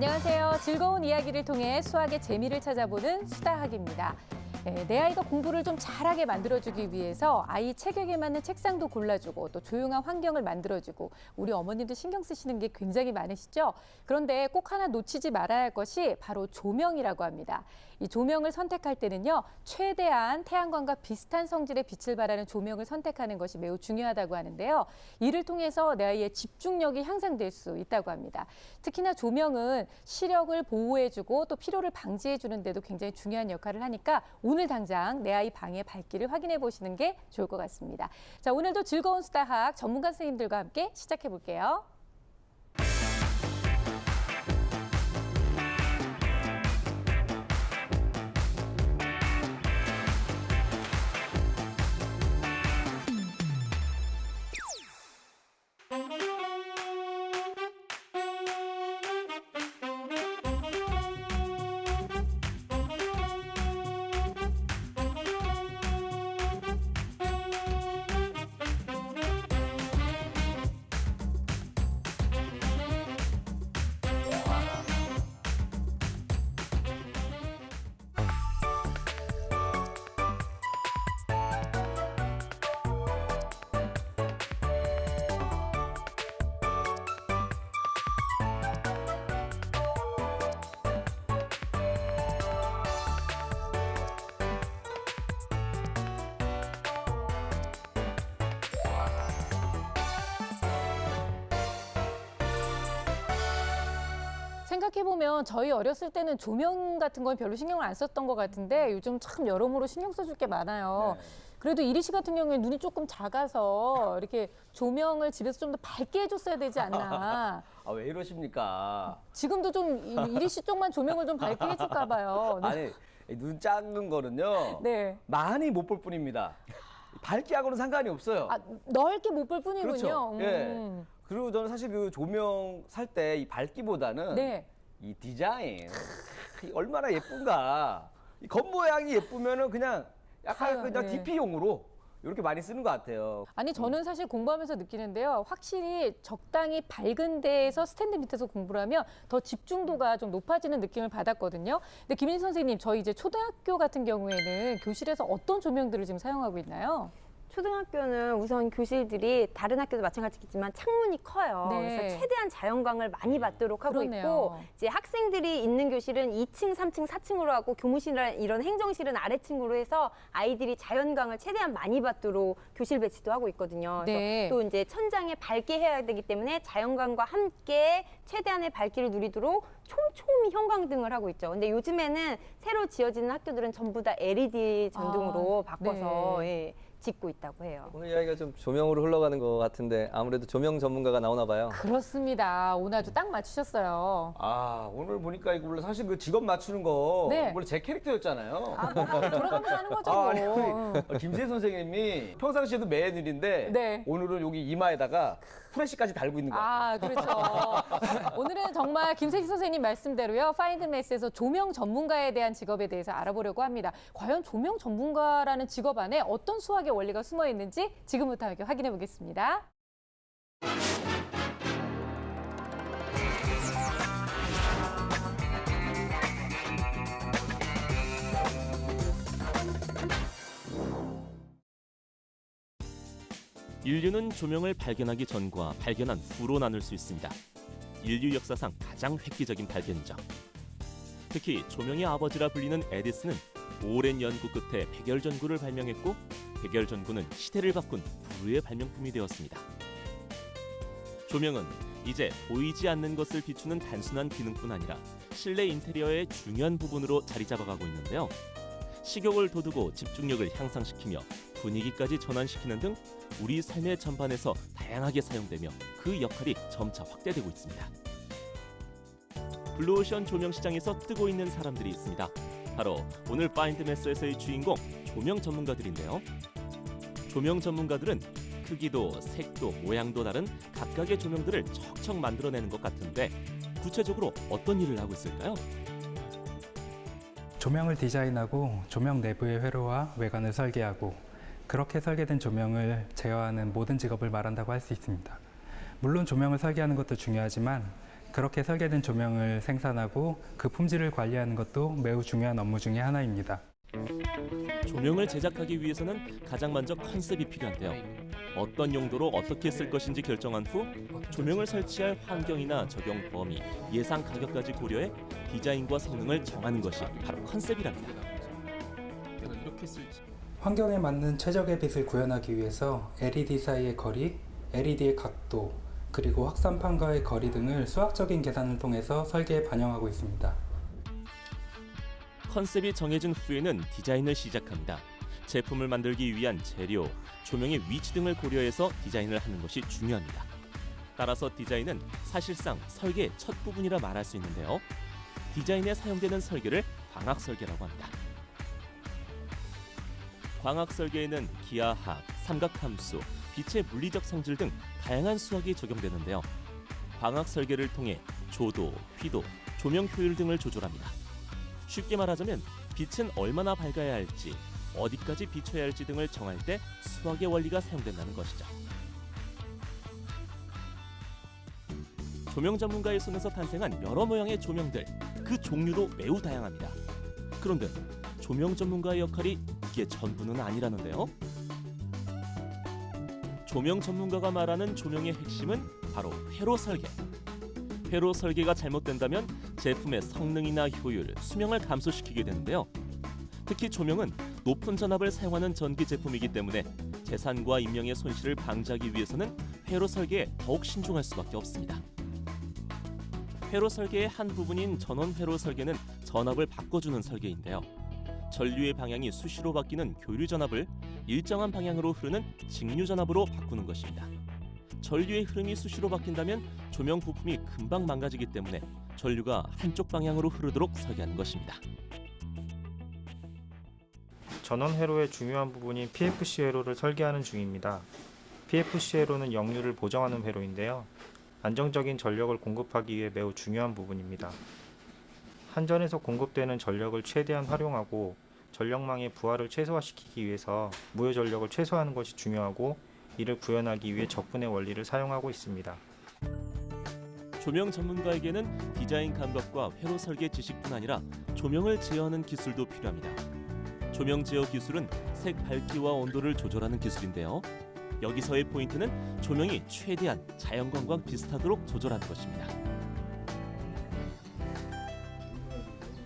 안녕하세요. 즐거운 이야기를 통해 수학의 재미를 찾아보는 수다학입니다. 내 아이가 공부를 좀 잘하게 만들어주기 위해서 아이 체격에 맞는 책상도 골라주고 또 조용한 환경을 만들어주고 우리 어머님도 신경 쓰시는 게 굉장히 많으시죠? 그런데 꼭 하나 놓치지 말아야 할 것이 바로 조명이라고 합니다. 이 조명을 선택할 때는요, 최대한 태양광과 비슷한 성질의 빛을 발하는 조명을 선택하는 것이 매우 중요하다고 하는데요. 이를 통해서 내 아이의 집중력이 향상될 수 있다고 합니다. 특히나 조명은 시력을 보호해주고 또 피로를 방지해주는 데도 굉장히 중요한 역할을 하니까 오늘 당장 내 아이 방의 밝기를 확인해 보시는 게 좋을 것 같습니다. 자, 오늘도 즐거운 수다학 전문가 선생님들과 함께 시작해 볼게요. 생각해보면 저희 어렸을 때는 조명 같은 건 별로 신경을 안 썼던 것 같은데 요즘 참 여러모로 신경 써줄 게 많아요. 네. 그래도 이리 씨 같은 경우에 눈이 조금 작아서 이렇게 조명을 집에서 좀 더 밝게 해줬어야 되지 않나. 아, 왜 이러십니까? 지금도 좀 이리 씨 쪽만 조명을 좀 밝게 해줄까 봐요. 아니, 눈 작은 거는요. 네. 많이 못 볼 뿐입니다. 밝게 하고는 상관이 없어요. 아, 넓게 못 볼 뿐이군요. 그렇죠. 예. 그리고 저는 사실 그 조명 살 때 이 밝기보다는 네. 이 디자인 얼마나 예쁜가. 이 겉모양이 예쁘면은 그냥 약간 그냥 네. DP용으로 이렇게 많이 쓰는 것 같아요. 아니 저는 사실 공부하면서 느끼는데요. 확실히 적당히 밝은 데에서 스탠드 밑에서 공부를 하면 더 집중도가 좀 높아지는 느낌을 받았거든요. 근데 김인 선생님, 저희 이제 초등학교 같은 경우에는 교실에서 어떤 조명들을 지금 사용하고 있나요? 초등학교는 우선 교실들이 다른 학교도 마찬가지겠지만 창문이 커요. 네. 그래서 최대한 자연광을 많이 받도록 하고 그렇네요. 있고 이제 학생들이 있는 교실은 2층, 3층, 4층으로 하고 교무실이나 이런 행정실은 아래층으로 해서 아이들이 자연광을 최대한 많이 받도록 교실 배치도 하고 있거든요. 그래서 네. 또 이제 천장에 밝게 해야 되기 때문에 자연광과 함께 최대한의 밝기를 누리도록 촘촘히 형광등을 하고 있죠. 근데 요즘에는 새로 지어지는 학교들은 전부 다 LED 전등으로 바꿔서 네. 예, 짓고 있다고 해요. 오늘 이야기가 좀 조명으로 흘러가는 것 같은데 아무래도 조명 전문가가 나오나 봐요. 그렇습니다. 오늘 아주 딱 맞추셨어요. 아, 오늘 보니까 이거 원래 사실 그 직업 맞추는 거 네. 원래 제 캐릭터였잖아요. 아, 뭐 돌아가면서 하는 거죠. 아, 아니, 뭐. 우리 김세 선생님이 평상시에도 매일 일인데 네. 오늘은 여기 이마에다가 프레시까지 달고 있는 거예요. 아, 그렇죠. 오늘은 정말 김세희 선생님 말씀대로요. 파인드메스에서 조명 전문가에 대한 직업에 대해서 알아보려고 합니다. 과연 조명 전문가라는 직업 안에 어떤 수학의 원리가 숨어 있는지 지금부터 함께 확인해 보겠습니다. 인류는 조명을 발견하기 전과 발견한 후로 나눌 수 있습니다. 인류 역사상 가장 획기적인 발견이죠. 특히 조명의 아버지라 불리는 에디슨은 오랜 연구 끝에 백열전구를 발명했고 백열전구는 시대를 바꾼 불후의 발명품이 되었습니다. 조명은 이제 보이지 않는 것을 비추는 단순한 기능뿐 아니라 실내 인테리어의 중요한 부분으로 자리 잡아가고 있는데요. 식욕을 돋우고 집중력을 향상시키며 분위기까지 전환시키는 등 우리 삶의 전반에서 다양하게 사용되며 그 역할이 점차 확대되고 있습니다. 블루오션 조명 시장에서 뜨고 있는 사람들이 있습니다. 바로 오늘 파인드메스에서의 주인공 조명 전문가들인데요. 조명 전문가들은 크기도 색도 모양도 다른 각각의 조명들을 척척 만들어내는 것 같은데 구체적으로 어떤 일을 하고 있을까요? 조명을 디자인하고 조명 내부의 회로와 외관을 설계하고 그렇게 설계된 조명을 제어하는 모든 직업을 말한다고 할 수 있습니다. 물론 조명을 설계하는 것도 중요하지만 그렇게 설계된 조명을 생산하고 그 품질을 관리하는 것도 매우 중요한 업무 중에 하나입니다. 조명을 제작하기 위해서는 가장 먼저 컨셉이 필요한데요. 어떤 용도로 어떻게 쓸 것인지 결정한 후 조명을 설치할 환경이나 적용 범위, 예상 가격까지 고려해 디자인과 성능을 정하는 것이 바로 컨셉이랍니다. 환경에 맞는 최적의 빛을 구현하기 위해서 LED 사이의 거리, LED의 각도, 그리고 확산판과의 거리 등을 수학적인 계산을 통해서 설계에 반영하고 있습니다. 컨셉이 정해진 후에는 디자인을 시작합니다. 제품을 만들기 위한 재료, 조명의 위치 등을 고려해서 디자인을 하는 것이 중요합니다. 따라서 디자인은 사실상 설계의 첫 부분이라 말할 수 있는데요. 디자인에 사용되는 설계를 광학 설계라고 합니다. 광학 설계에는 기하학, 삼각함수, 빛의 물리적 성질 등 다양한 수학이 적용되는데요. 광학 설계를 통해 조도, 휘도, 조명 효율 등을 조절합니다. 쉽게 말하자면 빛은 얼마나 밝아야 할지, 어디까지 비춰야 할지 등을 정할 때 수학의 원리가 사용된다는 것이죠. 조명 전문가의 손에서 탄생한 여러 모양의 조명들, 그 종류도 매우 다양합니다. 그런데 조명 전문가의 역할이 이게 전부는 아니라는데요. 조명 전문가가 말하는 조명의 핵심은 바로 회로 설계. 회로 설계가 잘못된다면 제품의 성능이나 효율, 수명을 감소시키게 되는데요. 특히 조명은 높은 전압을 사용하는 전기 제품이기 때문에 재산과 인명의 손실을 방지하기 위해서는 회로 설계에 더욱 신중할 수밖에 없습니다. 회로 설계의 한 부분인 전원 회로 설계는 전압을 바꿔주는 설계인데요. 전류의 방향이 수시로 바뀌는 교류 전압을 일정한 방향으로 흐르는 직류 전압으로 바꾸는 것입니다. 전류의 흐름이 수시로 바뀐다면 조명 부품이 금방 망가지기 때문에 전류가 한쪽 방향으로 흐르도록 설계하는 것입니다. 전원 회로의 중요한 부분인 PFC 회로를 설계하는 중입니다. PFC 회로는 역류를 보정하는 회로인데요. 안정적인 전력을 공급하기 위해 매우 중요한 부분입니다. 한전에서 공급되는 전력을 최대한 활용하고 전력망의 부하를 최소화시키기 위해서 무효 전력을 최소화하는 것이 중요하고 이를 구현하기 위해 적분의 원리를 사용하고 있습니다. 조명 전문가에게는 디자인 감각과 회로 설계 지식뿐 아니라 조명을 제어하는 기술도 필요합니다. 조명 제어 기술은 색 밝기와 온도를 조절하는 기술인데요. 여기서의 포인트는 조명이 최대한 자연광과 비슷하도록 조절하는 것입니다.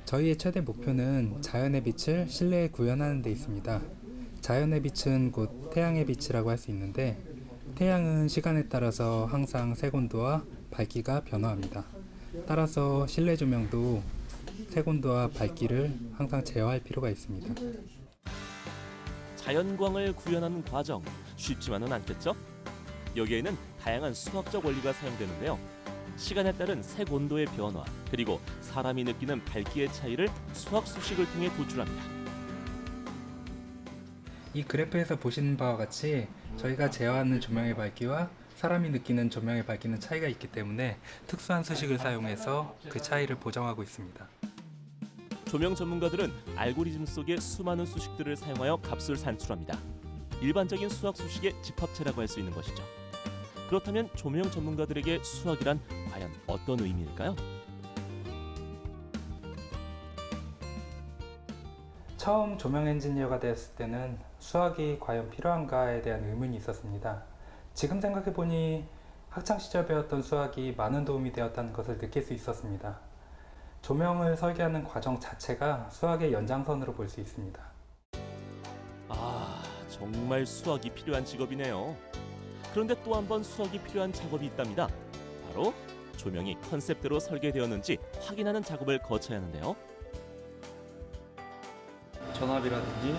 저희의 최대 목표는 자연의 빛을 실내에 구현하는 데 있습니다. 자연의 빛은 곧 태양의 빛이라고 할 수 있는데 태양은 시간에 따라서 항상 색온도와 밝기가 변화합니다. 따라서 실내 조명도 색온도와 밝기를 항상 제어할 필요가 있습니다. 자연광을 구현하는 과정 쉽지만은 않겠죠? 여기에는 다양한 수학적 원리가 사용되는데요. 시간에 따른 색 온도의 변화, 그리고 사람이 느끼는 밝기의 차이를 수학 수식을 통해 도출합니다. 이 그래프에서 보시는 바와 같이 저희가 제어하는 조명의 밝기와 사람이 느끼는 조명의 밝기는 차이가 있기 때문에 특수한 수식을 사용해서 그 차이를 보정하고 있습니다. 조명 전문가들은 알고리즘 속의 수많은 수식들을 사용하여 값을 산출합니다. 일반적인 수학 수식의 집합체라고 할 수 있는 것이죠. 그렇다면 조명 전문가들에게 수학이란 과연 어떤 의미일까요? 처음 조명 엔지니어가 되었을 때는 수학이 과연 필요한가에 대한 의문이 있었습니다. 지금 생각해보니 학창시절 배웠던 수학이 많은 도움이 되었다는 것을 느낄 수 있었습니다. 조명을 설계하는 과정 자체가 수학의 연장선으로 볼 수 있습니다. 아, 정말 수학이 필요한 직업이네요. 그런데 또 한 번 수학이 필요한 작업이 있답니다. 바로 조명이 컨셉대로 설계되었는지 확인하는 작업을 거쳐야 하는데요. 전압이라든지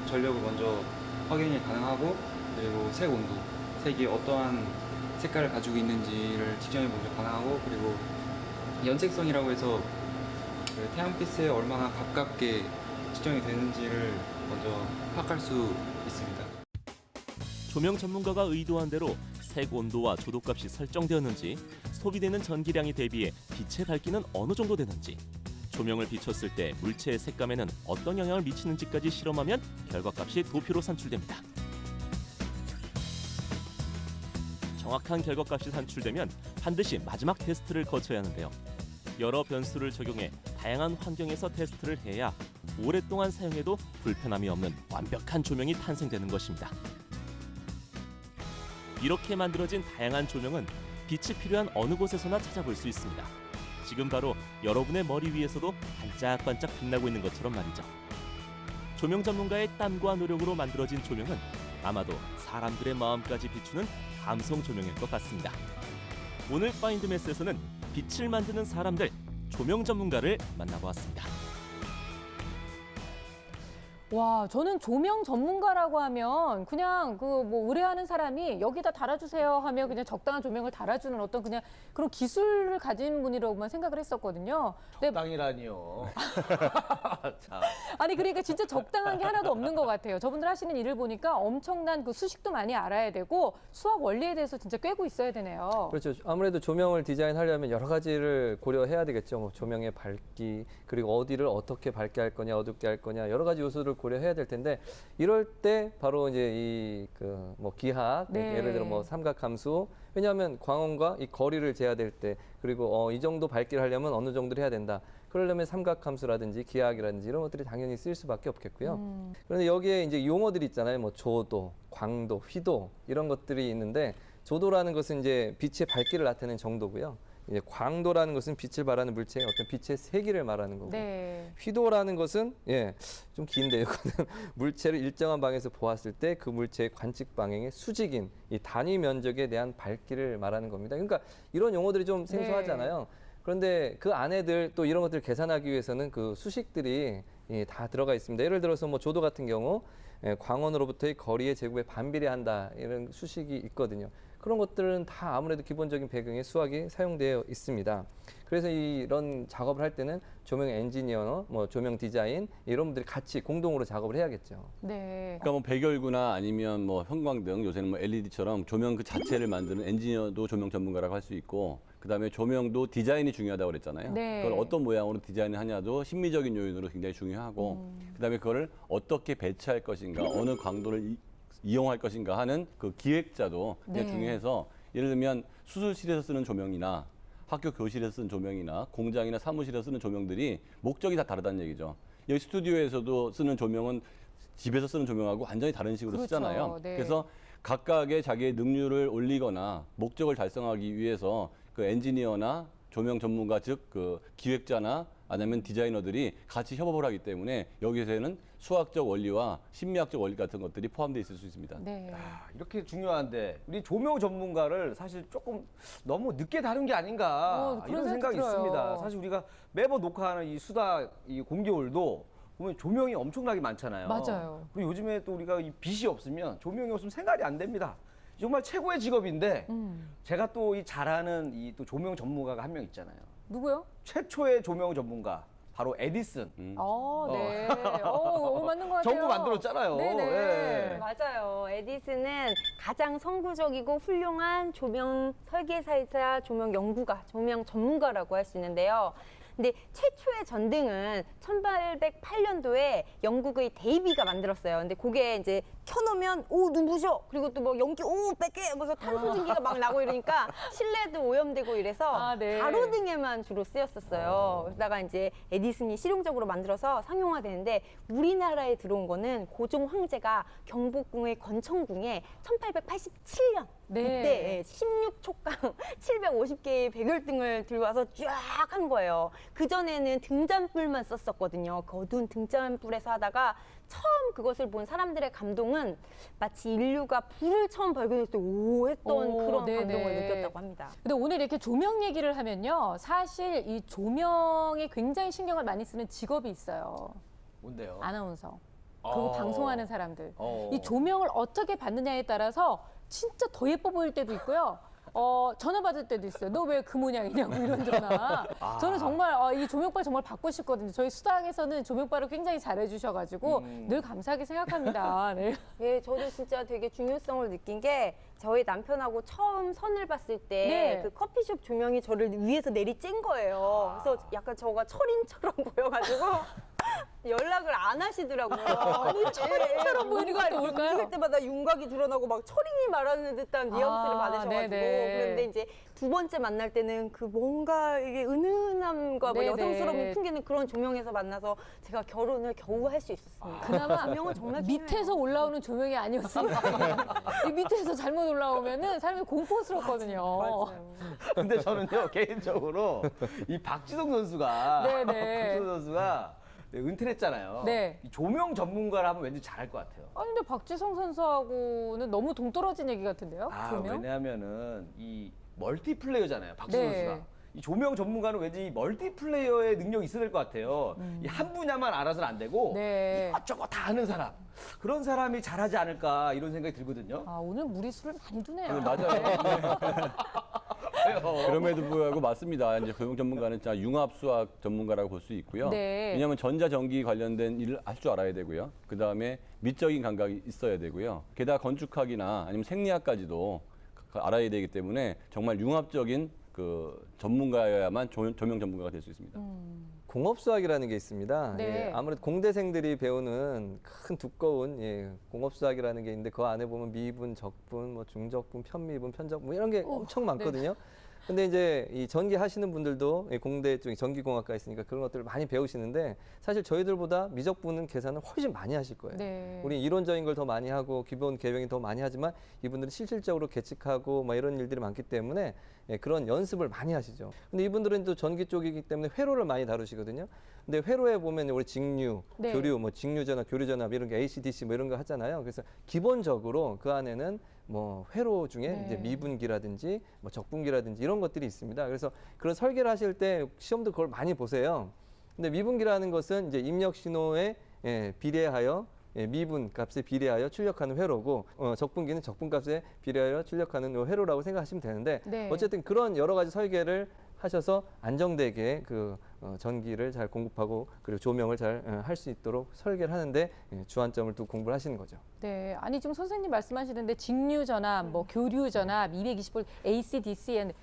전력을 먼저 확인이 가능하고 그리고 색 온도, 색이 어떠한 색깔을 가지고 있는지를 측정이 먼저 가능하고 그리고 연색성이라고 해서 그 태양빛에 얼마나 가깝게 측정이 되는지를 먼저 파악할 수 있습니다. 조명 전문가가 의도한 대로 색 온도와 조도값이 설정되었는지, 소비되는 전기량에 대비해 빛의 밝기는 어느 정도 되는지, 조명을 비췄을 때 물체의 색감에는 어떤 영향을 미치는지까지 실험하면 결과값이 도표로 산출됩니다. 정확한 결과값이 산출되면 반드시 마지막 테스트를 거쳐야 하는데요. 여러 변수를 적용해 다양한 환경에서 테스트를 해야 오랫동안 사용해도 불편함이 없는 완벽한 조명이 탄생되는 것입니다. 이렇게 만들어진 다양한 조명은 빛이 필요한 어느 곳에서나 찾아볼 수 있습니다. 지금 바로 여러분의 머리 위에서도 반짝반짝 빛나고 있는 것처럼 말이죠. 조명 전문가의 땀과 노력으로 만들어진 조명은 아마도 사람들의 마음까지 비추는 감성 조명일 것 같습니다. 오늘 파인드메스에서는 빛을 만드는 사람들, 조명 전문가를 만나보았습니다. 와, 저는 조명 전문가라고 하면 그냥 그 뭐 의뢰하는 사람이 여기다 달아주세요 하면 그냥 적당한 조명을 달아주는 어떤 그냥 그런 기술을 가진 분이라고만 생각을 했었거든요. 근데 적당이라니요. 자, 아니 그러니까 진짜 적당한 게 하나도 없는 것 같아요. 저분들 하시는 일을 보니까 엄청난 그 수식도 많이 알아야 되고 수학 원리에 대해서 진짜 꿰고 있어야 되네요. 그렇죠. 아무래도 조명을 디자인하려면 여러 가지를 고려해야 되겠죠. 뭐 조명의 밝기, 그리고 어디를 어떻게 밝게 할 거냐, 어둡게 할 거냐, 여러 가지 요소를 고려해야 될 텐데 이럴 때 바로 이제 이 그 뭐 기하, 네. 예를 들어 뭐 삼각함수, 왜냐하면 광원과 이 거리를 재야될 때, 그리고 이 정도 밝기를 하려면 어느 정도를 해야 된다. 그러려면 삼각함수라든지 기하학이라든지 이런 것들이 당연히 쓰일 수밖에 없겠고요. 그런데 여기에 이제 용어들이 있잖아요. 뭐 조도, 광도, 휘도 이런 것들이 있는데 조도라는 것은 이제 빛의 밝기를 나타내는 정도고요. 이제 광도라는 것은 빛을 발하는 물체의 어떤 빛의 세기를 말하는 거고, 네. 휘도라는 것은 좀 긴데요. 이거는 물체를 일정한 방에서 보았을 때 그 물체의 관측 방향의 수직인 이 단위 면적에 대한 밝기를 말하는 겁니다. 그러니까 이런 용어들이 좀 생소하잖아요. 그런데 그 안에들 또 이런 것들을 계산하기 위해서는 그 수식들이 다 들어가 있습니다. 예를 들어서 뭐 조도 같은 경우 광원으로부터의 거리의 제곱에 반비례한다 이런 수식이 있거든요. 그런 것들은 다 아무래도 기본적인 배경에 수학이 사용되어 있습니다. 그래서 이런 작업을 할 때는 조명 엔지니어, 뭐 조명 디자인 이런 분들이 같이 공동으로 작업을 해야겠죠. 네. 그러니까 뭐 백열구나 아니면 뭐 형광등, 요새는 뭐 LED처럼 조명 그 자체를 만드는 엔지니어도 조명 전문가라고 할 수 있고, 그다음에 조명도 디자인이 중요하다고 그랬잖아요. 네. 그걸 어떤 모양으로 디자인을 하냐도 심미적인 요인으로 굉장히 중요하고, 그다음에 그거를 어떻게 배치할 것인가, 어느 광도를 이용할 것인가 하는 그 기획자도 굉장히 네. 중요해서, 예를 들면 수술실에서 쓰는 조명이나 학교 교실에서 쓰는 조명이나 공장이나 사무실에서 쓰는 조명들이 목적이 다 다르다는 얘기죠. 여기 스튜디오에서도 쓰는 조명은 집에서 쓰는 조명하고 완전히 다른 식으로 그렇죠. 쓰잖아요. 네. 그래서 각각의 자기의 능률을 올리거나 목적을 달성하기 위해서 그 엔지니어나 조명 전문가, 즉 그 기획자나 아니면 디자이너들이 같이 협업을 하기 때문에 여기서는 수학적 원리와 심리학적 원리 같은 것들이 포함되어 있을 수 있습니다. 네. 이렇게 중요한데 우리 조명 전문가를 사실 조금 너무 늦게 다룬 게 아닌가 그런 이런 생각 생각이 들어요. 있습니다. 사실 우리가 매번 녹화하는 이 수다 이 공개홀도 보면 조명이 엄청나게 많잖아요. 맞아요. 그리고 요즘에 또 우리가 이 빛이 없으면 조명이 없으면 생활이 안 됩니다. 정말 최고의 직업인데 제가 또 이 잘하는 이 또 조명 전문가가 한 명 있잖아요. 누구요? 최초의 조명 전문가 바로 에디슨. 네. 맞는 것 같아요. 전구 만들었잖아요. 네네. 예. 맞아요. 에디슨은 가장 선구적이고 훌륭한 조명 설계사이자 조명 연구가, 조명 전문가라고 할 수 있는데요. 근데 최초의 전등은 1808년도에 영국의 데이비가 만들었어요. 근데 그게 이제 켜놓으면 눈부셔. 그리고 또 뭐 연기 뺏게 하면서 탄소진기가 막 나고 이러니까 실내도 오염되고 이래서 네. 가로등에만 주로 쓰였었어요. 그러다가 이제 에디슨이 실용적으로 만들어서 상용화되는데 우리나라에 들어온 거는 고종 황제가 경복궁의 건청궁에 1887년 네. 그때 16촉강 750개의 백열등을 들고 와서 쫙 한 거예요. 그전에는 등잔불만 썼었거든요. 그 어두운 등잔불에서 하다가 처음 그것을 본 사람들의 감동은 마치 인류가 불을 처음 발견했을 때 오 했던 그런 네네. 감동을 느꼈다고 합니다. 근데 오늘 이렇게 조명 얘기를 하면요. 사실 이 조명에 굉장히 신경을 많이 쓰는 직업이 있어요. 뭔데요? 아나운서. 그리고 방송하는 사람들. 어. 이 조명을 어떻게 받느냐에 따라서 진짜 더 예뻐 보일 때도 있고요. 전화 받을 때도 있어요. 너 왜 그 모양이냐고 이런 전화. 저는 정말 이 조명빨 정말 받고 싶거든요. 저희 수다학에서는 조명빨을 굉장히 잘해주셔가지고 늘 감사하게 생각합니다. 네. 예, 저도 진짜 되게 중요성을 느낀 게 저희 남편하고 처음 선을 봤을 때 네. 그 커피숍 조명이 저를 위에서 내리쬐인 거예요. 그래서 약간 저가 철인처럼 보여가지고 연락을 안 하시더라고요. 아니, 철인처럼 보이니까 또 뭘까요? 움직일 때마다 윤곽이 드러나고 막 철인이 말하는 듯한 뉘앙스를 받으셔가지고 네네. 그런데 이제 두 번째 만날 때는 그 뭔가 이게 은은함과 뭐 네네. 여성스러움이 풍기는 그런 조명에서 만나서 제가 결혼을 겨우 할 수 있었습니다. 그나마 조명은 정말 밑에서 올라오는 조명이 아니었으면 이 밑에서 잘못 올라오면은 사람이 공포스럽거든요. 맞아요. 근데 저는요 개인적으로 이 박지성 선수가 네네. 박지성 선수가 은퇴를 했잖아요. 네. 이 조명 전문가라면 왠지 잘할 것 같아요. 아니 근데 박지성 선수하고는 너무 동떨어진 얘기 같은데요? 조명? 왜냐하면은 이 멀티플레이어잖아요. 박지성 네. 선수가. 이 조명 전문가는 왠지 이 멀티플레이어의 능력이 있어야 될 것 같아요. 이 한 분야만 알아서는 안 되고 네. 이것저것 다 아는 사람. 그런 사람이 잘하지 않을까 이런 생각이 들거든요. 아 오늘 무리수를 많이 두네요. 맞아요. 그럼에도 불구하고 맞습니다. 이제 조명 전문가는 진짜 융합 수학 전문가라고 볼 수 있고요. 네. 왜냐하면 전자전기 관련된 일을 할 줄 알아야 되고요. 그 다음에 미적인 감각이 있어야 되고요. 게다가 건축학이나 아니면 생리학까지도 알아야 되기 때문에 정말 융합적인 그 전문가여야만 조명 전문가가 될 수 있습니다. 공업수학이라는 게 있습니다. 네. 예, 아무래도 공대생들이 배우는 큰 두꺼운 공업수학이라는 게 있는데 그 안에 보면 미분, 적분, 뭐 중적분, 편미분, 편적분 이런 게 엄청 많거든요. 근데 이제 이 전기 하시는 분들도 공대 쪽에 전기공학과 있으니까 그런 것들을 많이 배우시는데 사실 저희들보다 미적분은 계산을 훨씬 많이 하실 거예요. 네. 우리 이론적인 걸 더 많이 하고 기본 계획이 더 많이 하지만 이분들은 실질적으로 계측하고 뭐 이런 일들이 많기 때문에 그런 연습을 많이 하시죠. 근데 이분들은 또 전기 쪽이기 때문에 회로를 많이 다루시거든요. 근데 회로에 보면 우리 직류, 네. 교류, 뭐 직류전압, 교류전압 이런 게 AC/DC 뭐 이런 거 하잖아요. 그래서 기본적으로 그 안에는 뭐 회로 중에 네. 이제 미분기라든지 뭐 적분기라든지 이런 것들이 있습니다. 그래서 그런 설계를 하실 때 시험도 그걸 많이 보세요. 근데 미분기라는 것은 이제 입력 신호에 비례하여 미분 값에 비례하여 출력하는 회로고 적분기는 적분 값에 비례하여 출력하는 회로라고 생각하시면 되는데 네. 어쨌든 그런 여러 가지 설계를 하셔서 안정되게 그 전기를 잘 공급하고 그리고 조명을 잘 할 수 있도록 설계를 하는데 주안점을 두고 공부를 하시는 거죠. 네, 아니 지금 선생님 말씀하시는데 직류 전압, 뭐 교류 전압, 220V AC/DC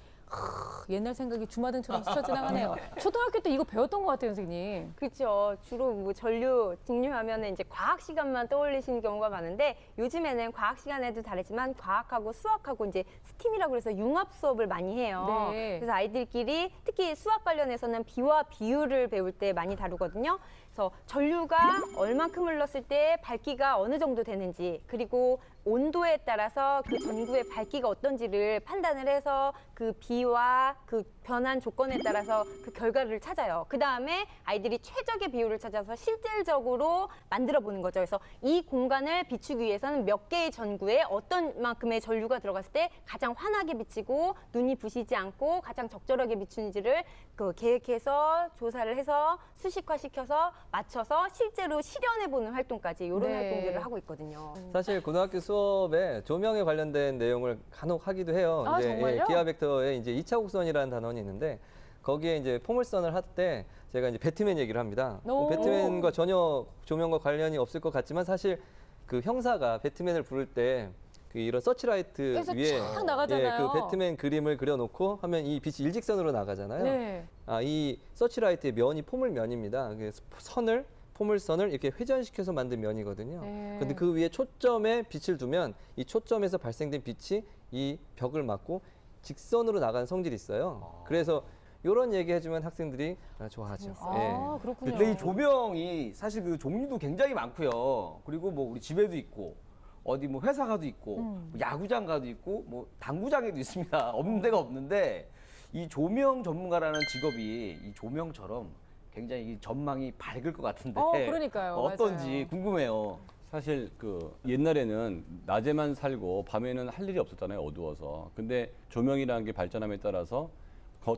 옛날 생각이 주마등처럼 스쳐 지나가네요. 초등학교 때 이거 배웠던 것 같아요, 선생님. 그렇죠. 주로 뭐 전류, 직류하면은 이제 과학 시간만 떠올리시는 경우가 많은데 요즘에는 과학 시간에도 다르지만 과학하고 수학하고 이제 스팀이라고 그래서 융합 수업을 많이 해요. 네. 그래서 아이들끼리 특히 수학 관련해서는 비와 비율을 배울 때 많이 다루거든요. 그래서 전류가 얼만큼 흘렀을 때 밝기가 어느 정도 되는지 그리고 온도에 따라서 그 전구의 밝기가 어떤지를 판단을 해서 그 비와 그 변한 조건에 따라서 그 결과를 찾아요. 그 다음에 아이들이 최적의 비율을 찾아서 실질적으로 만들어 보는 거죠. 그래서 이 공간을 비추기 위해서는 몇 개의 전구에 어떤 만큼의 전류가 들어갔을 때 가장 환하게 비치고 눈이 부시지 않고 가장 적절하게 비추는지를 그 계획해서 조사를 해서 수식화시켜서 맞춰서 실제로 실현해보는 활동까지 이런 네. 활동들을 하고 있거든요. 사실 고등학교 수업에 조명에 관련된 내용을 간혹 하기도 해요. 아, 정말요? 기아 벡터에 이제 2차 곡선이라는 단원이 있는데 거기에 이제 포물선을 할 때 제가 이제 배트맨 얘기를 합니다. 오. 배트맨과 전혀 조명과 관련이 없을 것 같지만 사실 그 형사가 배트맨을 부를 때 그 이런 서치라이트 그래서 위에 쫙 나가잖아요. 그 배트맨 그림을 그려놓고 하면 이 빛이 일직선으로 나가잖아요. 네. 이 서치라이트의 면이 포물면입니다. 그 선을 포물선을 이렇게 회전시켜서 만든 면이거든요. 네. 근데 그 위에 초점에 빛을 두면 이 초점에서 발생된 빛이 이 벽을 맞고 직선으로 나가는 성질이 있어요. 그래서 이런 얘기 해주면 학생들이 좋아하죠. 아, 그렇군요. 근데 이 조명이 사실 그 종류도 굉장히 많고요. 그리고 뭐 우리 집에도 있고 어디 뭐 회사 가도 있고 뭐 야구장 가도 있고 뭐 당구장에도 있습니다. 없는 데가 없는데 이 조명 전문가라는 직업이 이 조명처럼 굉장히 이 전망이 밝을 것 같은데 그러니까요. 어떤지 맞아요. 궁금해요. 사실 그 옛날에는 낮에만 살고 밤에는 할 일이 없었잖아요. 어두워서. 근데 조명이라는 게 발전함에 따라서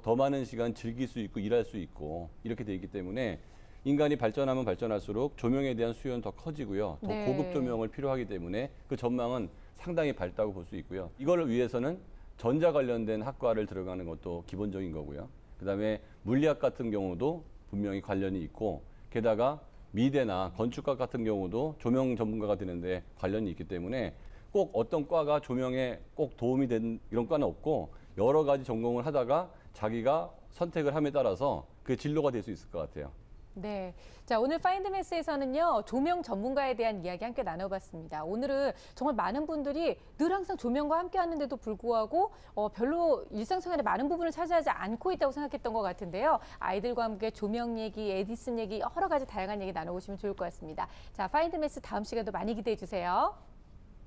더 많은 시간 즐길 수 있고 일할 수 있고 이렇게 돼 있기 때문에 인간이 발전하면 발전할수록 조명에 대한 수요는 더 커지고요. 더 네. 고급 조명을 필요하기 때문에 그 전망은 상당히 밝다고 볼 수 있고요. 이걸 위해서는 전자 관련된 학과를 들어가는 것도 기본적인 거고요. 그다음에 물리학 같은 경우도 분명히 관련이 있고 게다가 미대나 건축학 같은 경우도 조명 전문가가 되는데 관련이 있기 때문에 꼭 어떤 과가 조명에 꼭 도움이 된 이런 과는 없고 여러 가지 전공을 하다가 자기가 선택을 함에 따라서 그 진로가 될 수 있을 것 같아요. 네. 자, 오늘 파인드메스에서는요, 조명 전문가에 대한 이야기 함께 나눠봤습니다. 오늘은 정말 많은 분들이 늘 항상 조명과 함께 하는데도 불구하고 별로 일상생활에 많은 부분을 차지하지 않고 있다고 생각했던 것 같은데요. 아이들과 함께 조명 얘기, 에디슨 얘기, 여러 가지 다양한 얘기 나눠보시면 좋을 것 같습니다. 자, 파인드메스 다음 시간도 많이 기대해 주세요.